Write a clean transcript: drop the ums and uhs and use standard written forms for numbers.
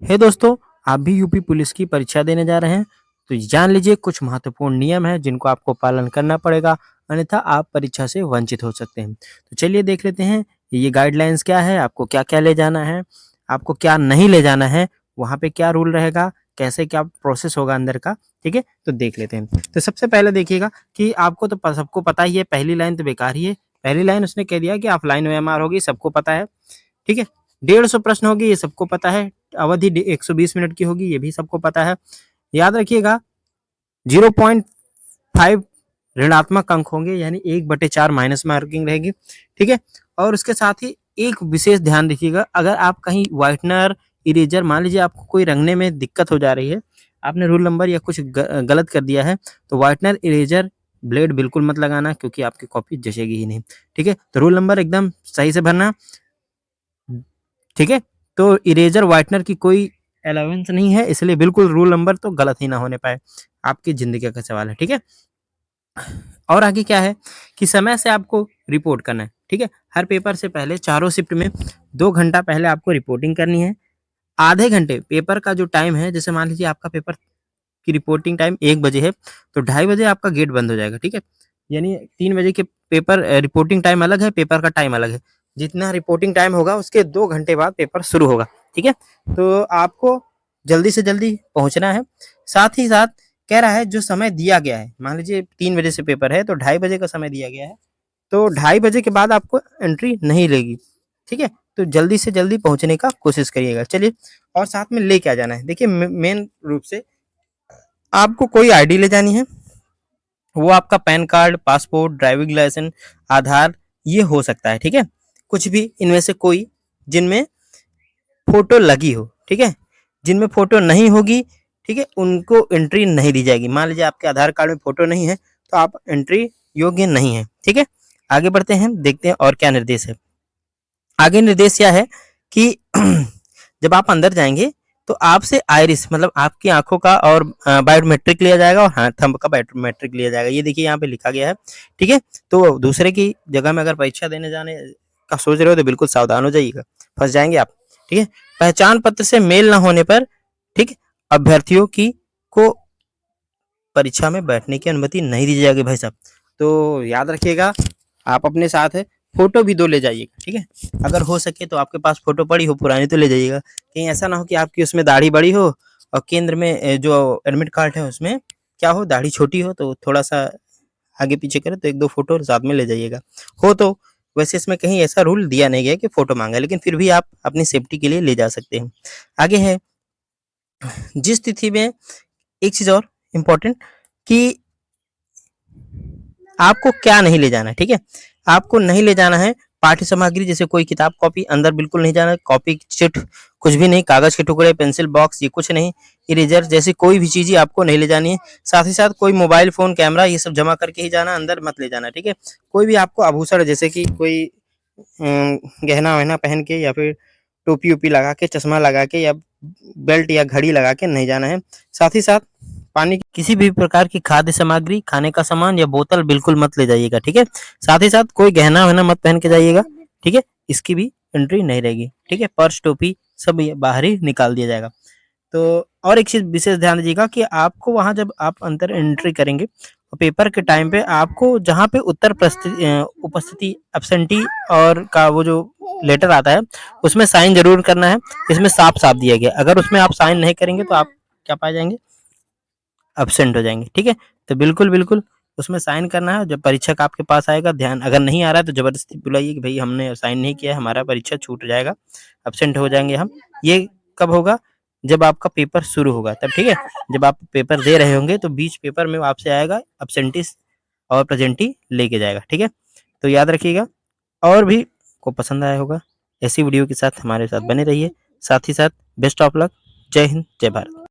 हे दोस्तों, आप भी यूपी पुलिस की परीक्षा देने जा रहे हैं? तो जान लीजिए कुछ महत्वपूर्ण नियम हैं जिनको आपको पालन करना पड़ेगा, अन्यथा आप परीक्षा से वंचित हो सकते हैं। तो चलिए देख लेते हैं ये गाइडलाइंस क्या है, आपको क्या-क्या ले जाना है, आपको क्या नहीं ले जाना है, वहाँ पे क्या रूल रहेगा, कैसे क्या प्रोसेस होगा अंदर का, ठीक है? तो देख लेते हैं। तो सबसे पहले देखिएगा कि आपको तो सबको पता ही है, पहली लाइन तो बेकार ही है। पहली लाइन उसने कह दिया कि ऑफलाइन ओएमआर होगी, सबको पता है, ठीक है? 150 प्रश्न होगी, ये सबको पता है। अवधि 120 मिनट की होगी, ये भी सबको पता है। याद रखिएगा 0.5 ऋणात्मक अंक होंगे, यानी 1/4 माइनस मार्किंग रहेगी, ठीक है? और उसके साथ ही एक विशेष ध्यान रखिएगा, अगर आप कहीं व्हाइटनर, इरेजर मान लीजिए आपको कोई रंगने में दिक्कत हो जा रही है, आपने रूल नंबर या कुछ गलत कर दिया है, तो व्हाइटनर, इरेजर, ब्लेड बिल्कुल मत लगाना क्योंकि आपकी कॉपी जचेगी ही नहीं, ठीक है? तो रूल नंबर एकदम सही से भरना, ठीक है? तो इरेजर व्हाइटनर की कोई अलाउंस नहीं है, इसलिए बिल्कुल रूल नंबर तो गलत ही ना होने पाए। आपकी ज़िंदगी का सवाल है, ठीक है? और आगे क्या है कि समय से आपको रिपोर्ट करना है, ठीक है? हर पेपर से पहले चारों शिफ्ट में 2 घंटा पहले आपको रिपोर्टिंग करनी है। आधे घंटे पेपर का जो टाइम है, जैसे मान लीजिए आपका पेपर की रिपोर्टिंग टाइम 1 बजे है, तो ढाई बजे आपका गेट बंद हो जाएगा, ठीक है? यानी 3 बजे के पेपर रिपोर्टिंग टाइम अलग है, पेपर का टाइम अलग है। जितना रिपोर्टिंग टाइम होगा उसके 2 घंटे बाद पेपर शुरू होगा, ठीक है? तो आपको जल्दी से जल्दी पहुँचना है। साथ ही साथ कह रहा है जो समय दिया गया है, मान लीजिए 3 बजे से पेपर है तो ढाई बजे का समय दिया गया है, तो ढाई बजे के बाद आपको एंट्री नहीं लेगी, ठीक है? तो जल्दी से जल्दी पहुँचने का कोशिश करिएगा। चलिए और साथ में ले क्या जाना है? देखिए मेन रूप से आपको कोई आईडी ले जानी है, वो आपका PAN card, passport, driving licence, Aadhaar ये हो सकता है, ठीक है? कुछ भी इनमें से कोई जिनमें फ़ोटो लगी हो, ठीक है? जिनमें फ़ोटो नहीं होगी, ठीक है? उनको एंट्री नहीं दी जाएगी। मान लीजिए आपके आधार कार्ड में फ़ोटो नहीं है, तो आप एंट्री योग्य नहीं हैं, ठीक है? आगे बढ़ते हैं, देखते हैं और क्या निर्देश है। आगे निर्देश क्या है कि जब आप अंदर जाएँगे तो आपसे आइरिस मतलब आपकी आँखों का और बायोमेट्रिक लिया जाएगा और हाँ, थंब का बायोमेट्रिक लिया जाएगा। ये देखिए यहाँ पे लिखा गया है, ठीक है? तो दूसरे की जगह में अगर परीक्षा देने जाने का सोच रहे हो तो बिल्कुल सावधान हो जाइएगा, फँस जाएँगे आप, ठीक है? पहचान पत्र से मेल ना होने पर, ठीक, अभ्यर्थियों की को परीक्षा में बैठने की अनुमति नहीं दी जाएगी भाई साहब। तो याद रखिएगा आप अपने साथ फ़ोटो भी 2 ले जाइएगा, ठीक है? अगर हो सके तो आपके पास फ़ोटो पड़ी हो पुरानी तो ले जाइएगा। कहीं ऐसा ना हो कि आपकी उसमें दाढ़ी बड़ी हो और केंद्र में जो एडमिट कार्ड है उसमें क्या हो दाढ़ी छोटी हो तो थोड़ा-सा आगे-पीछे करे तो 1-2 फ़ोटो साथ में ले जाइएगा। हो तो वैसे इसमें कहीं ऐसा रूल दिया नहीं गया है कि फ़ोटो माँगा है, लेकिन फिर भी आप अपनी सेफ्टी के लिए ले जा सकते हैं। आगे है जिस तिथि में एक चीज़ और इम्पोर्टेंट कि आपको क्या नहीं ले जाना है, ठीक है? आपको नहीं ले जाना है पाठ्य सामग्री जैसे कोई किताब कॉपी अंदर बिल्कुल नहीं जाना है, कॉपी चिट कुछ भी नहीं, कागज़ के टुकड़े, पेंसिल बॉक्स ये कुछ नहीं, इरेज़र जैसी कोई भी चीज़ें आपको नहीं ले जानी है। साथ ही साथ कोई मोबाइल फ़ोन, कैमरा ये सब जमा करके ही जाना, अंदर मत ले जाना, ठीक है? कोई भी आपको आभूषण जैसे कि कोई गहना-वहना पहन के या फिर टोपी-वोपी लगा के, चश्मा लगा के या बेल्ट या घड़ी लगा के नहीं जाना है। साथ ही साथ पानी किसी भी प्रकार की खाद्य सामग्री, खाने का सामान या बोतल बिल्कुल मत ले जाइएगा, ठीक है? साथ ही साथ कोई गहना-वहना मत पहन के जाइएगा, ठीक है? इसकी भी एंट्री नहीं रहेगी, ठीक है? पर्स, टोपी सब ये बाहर ही निकाल दिया जाएगा। तो और एक चीज़ विशेष ध्यान दीजिएगा कि आपको वहाँ जब आप अंदर एंट्री करेंगे, पेपर के टाइम पे आपको जहाँ पे उपस्थिति एब्सेंटी और का वो जो लेटर आता है, उसमें साइन ज़रूर करना है। इसमें साफ-साफ दिया गया है। अगर उसमें आप साइन नहीं करेंगे तो आप क्या पाए जाएँगे? एब्सेंट हो जाएँगे, ठीक है? तो बिल्कुल उसमें साइन करना है। जब परीक्षक आपके पास आएगा ध्यान अगर नहीं आ रहा है तो ज़बरदस्ती बुलाइए कि भई हमने साइन नहीं किया है, हमारा परीक्षा छूट जाएगा, एब्सेंट हो जाएँगे हम। ये कब होगा? जब आपका पेपर शुरू होगा तब, ठीक है? जब आप पेपर दे रहे होंगे तो बीच पेपर में वो आपसे आएगा एब्सेंटिस और प्रेज़ेंटी लेके जाएगा, ठीक है? तो याद रखिएगा और भी को पसंद आया होगा। ऐसी वीडियो के साथ हमारे साथ बने रहिए। साथ ही साथ बेस्ट ऑफ लक। जय हिंद, जय भारत।